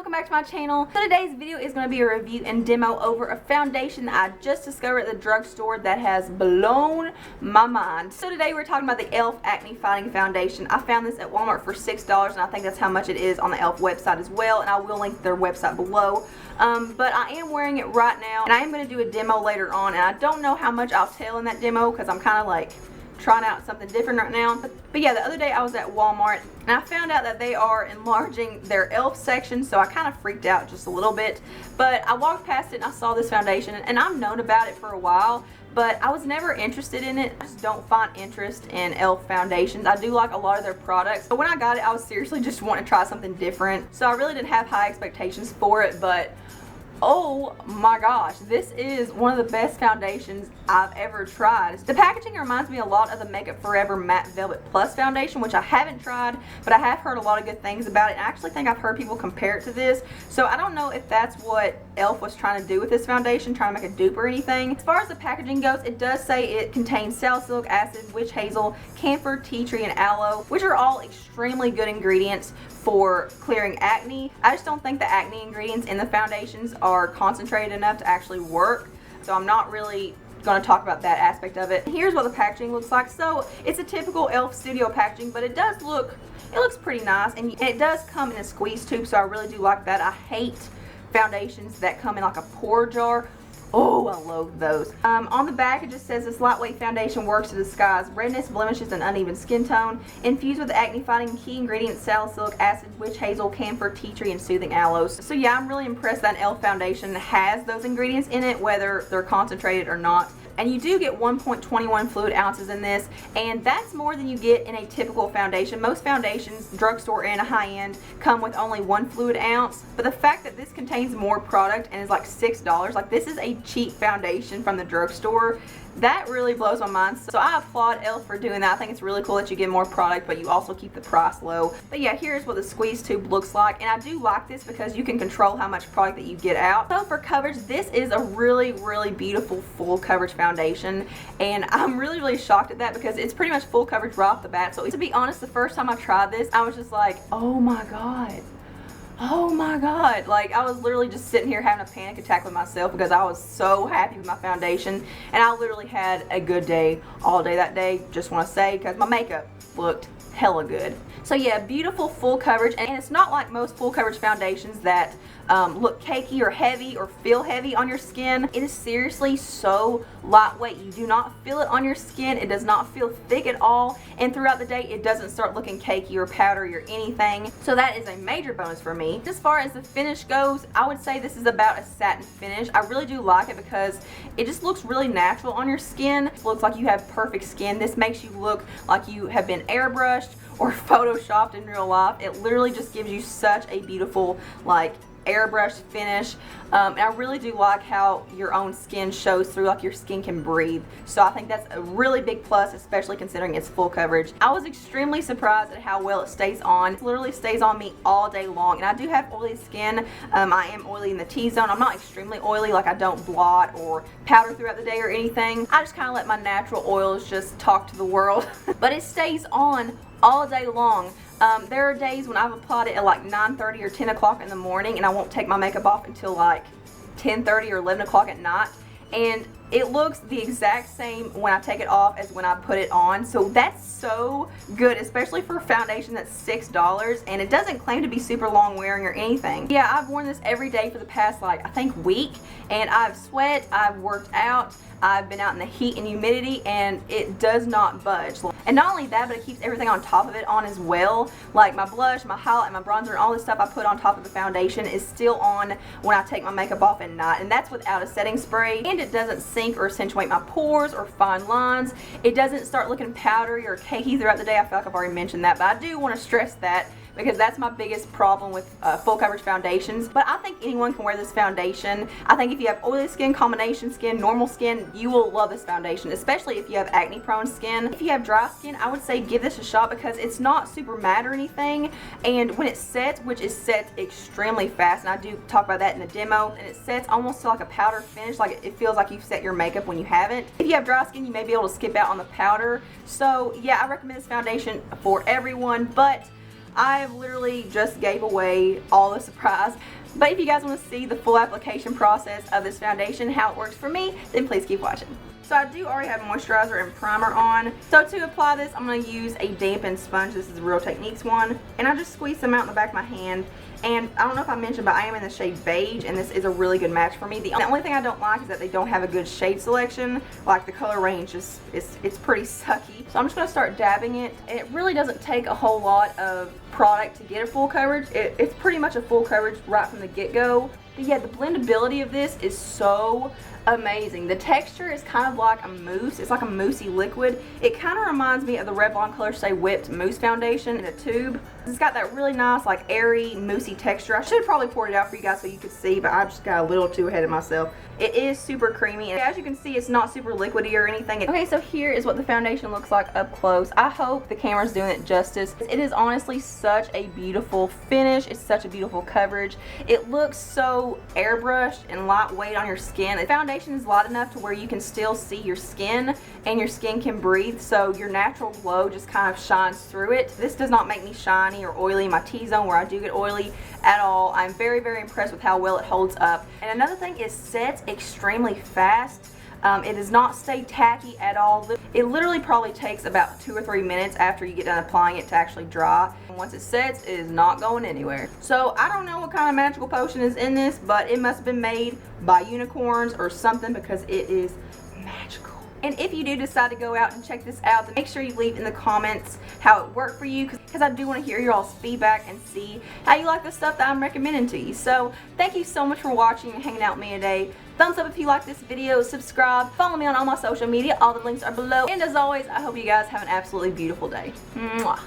welcome back to my channel. So today's video is going to be a review and demo over a foundation that I just discovered at the drugstore that has blown my mind. So today we're talking about the e.l.f. Acne Fighting Foundation. I found this at Walmart for $6 and I think that's how much it is on the e.l.f. website as well, and I will link their website below. But I am wearing it right now and I am going to do a demo later on, and I don't know how much I'll tell in that demo because I'm kind of like trying out something different right now. But yeah, the other day I was at Walmart and I found out that they are enlarging their e.l.f. section, so I kind of freaked out just a little bit. But I walked past it and I saw this foundation, and I've known about it for a while, but I was never interested in it. I just don't find interest in e.l.f. foundations. I do like a lot of their products, but when I got it, I was seriously just wanting to try something different. So I really didn't have high expectations for it, but oh my gosh, this is one of the best foundations I've ever tried. The packaging reminds me a lot of the Makeup Forever Matte Velvet Plus foundation, which I haven't tried, but I have heard a lot of good things about it. And I actually think I've heard people compare it to this, so I don't know if that's what e.l.f. was trying to do with this foundation, trying to make a dupe or anything. As far as the packaging goes, it does say it contains salicylic acid, witch hazel, camphor, tea tree, and aloe, which are all extremely good ingredients for clearing acne. I just don't think the acne ingredients in the foundations are concentrated enough to actually work, so I'm not really going to talk about that aspect of it. Here's what the packaging looks like. So it's a typical e.l.f. Studio packaging, but it looks pretty nice, and it does come in a squeeze tube, so I really do like that. I hate foundations that come in like a pour jar. Oh, I loathe those. On the back it just says this lightweight foundation works to disguise redness, blemishes, and uneven skin tone. Infused with acne fighting key ingredients salicylic acid, witch hazel, camphor, tea tree, and soothing aloes. So yeah, I'm really impressed that an e.l.f. foundation has those ingredients in it, whether they're concentrated or not. And you do get 1.21 fluid ounces in this, and that's more than you get in a typical foundation. Most foundations, drugstore and a high-end, come with only 1 fluid ounce. But the fact that this contains more product and is like $6, like this is a cheap foundation from the drugstore, that really blows my mind. So I applaud e.l.f. for doing that. I think it's really cool that you get more product, but you also keep the price low. But yeah, here's what the squeeze tube looks like, and I do like this because you can control how much product that you get out. So for coverage, this is a really beautiful full coverage foundation, and I'm really shocked at that because it's pretty much full coverage right off the bat. So to be honest, the first time I tried this, I was just like, oh my god. Oh my god, like I was literally just sitting here having a panic attack with myself because I was so happy with my foundation, and I literally had a good day all day that day, just want to say, because my makeup looked hella good. So yeah, beautiful full coverage, and it's not like most full coverage foundations that look cakey or heavy or feel heavy on your skin. It is seriously so lightweight. You do not feel it on your skin. It does not feel thick at all, and throughout the day it doesn't start looking cakey or powdery or anything, so that is a major bonus for me. As far as the finish goes, I would say this is about a satin finish. I really do like it because it just looks really natural on your skin. It looks like you have perfect skin. This makes you look like you have been airbrushed or photoshopped in real life. It literally just gives you such a beautiful, like, airbrush finish, and I really do like how your own skin shows through, like your skin can breathe. So I think that's a really big plus, especially considering it's full coverage. I was extremely surprised at how well it stays on. It literally stays on me all day long, and I do have oily skin. I am oily in the T-zone. I'm not extremely oily, like I don't blot or powder throughout the day or anything. I just kind of let my natural oils just talk to the world. But it stays on all day long. There are days when I've applied it at like 9:30 or 10 o'clock in the morning, and I won't take my makeup off until like 10:30 or 11 o'clock at night, and it looks the exact same when I take it off as when I put it on. So that's so good, especially for a foundation that's $6, and it doesn't claim to be super long wearing or anything. Yeah, I've worn this every day for the past, like, I think week, and I've sweat, I've worked out, I've been out in the heat and humidity, and it does not budge. And not only that, but it keeps everything on top of it on as well. Like my blush, my highlight, my bronzer, and all this stuff I put on top of the foundation is still on when I take my makeup off at night, and that's without a setting spray. And it doesn't sink or accentuate my pores or fine lines. It doesn't start looking powdery or cakey throughout the day. I feel like I've already mentioned that, but I do want to stress that because that's my biggest problem with full coverage foundations. But I think anyone can wear this foundation. I think if you have oily skin, combination skin, normal skin, you will love this foundation, especially if you have acne prone skin. If you have dry skin, I would say give this a shot because it's not super matte or anything, and when it sets, which it sets extremely fast, and I do talk about that in the demo, and it sets almost to like a powder finish, like it feels like you've set your makeup when you haven't. If you have dry skin, you may be able to skip out on the powder. So yeah, I recommend this foundation for everyone, but I have literally just gave away all the surprise. But if you guys want to see the full application process of this foundation, how it works for me, then please keep watching. So I do already have moisturizer and primer on. So to apply this, I'm going to use a dampened sponge. This is a Real Techniques one. And I just squeeze them out in the back of my hand. And I don't know if I mentioned, but I am in the shade beige, and this is a really good match for me. The only thing I don't like is that they don't have a good shade selection. Like, the color range just, it's pretty sucky. So I'm just going to start dabbing it. It really doesn't take a whole lot of product to get a full coverage. It's pretty much a full coverage right from the get-go. But yeah, the blendability of this is so amazing. The texture is kind of like a mousse. It's like a moussey liquid. It kind of reminds me of the Revlon Color Stay Whipped Mousse Foundation in a tube. It's got that really nice, like, airy, moussey texture. I should have probably poured it out for you guys so you could see, but I just got a little too ahead of myself. It is super creamy, and as you can see, it's not super liquidy or anything. Okay, so here is what the foundation looks like up close. I hope the camera's doing it justice. It is honestly such a beautiful finish. It's such a beautiful coverage. It looks so airbrushed and lightweight on your skin. The foundation is light enough to where you can still see your skin, and your skin can breathe, so your natural glow just kind of shines through it. This does not make me shiny or oily in my T-zone where I do get oily at all. I'm very, very impressed with how well it holds up. And another thing, it sets extremely fast. It does not stay tacky at all. It literally probably takes about 2 or 3 minutes after you get done applying it to actually dry. And once it sets, it is not going anywhere. So I don't know what kind of magical potion is in this, but it must have been made by unicorns or something, because it is magical. And if you do decide to go out and check this out, then make sure you leave in the comments how it worked for you, because I do want to hear your all's feedback and see how you like the stuff that I'm recommending to you. So thank you so much for watching and hanging out with me today. Thumbs up if you like this video, subscribe, follow me on all my social media. All the links are below. And as always, I hope you guys have an absolutely beautiful day. Mwah.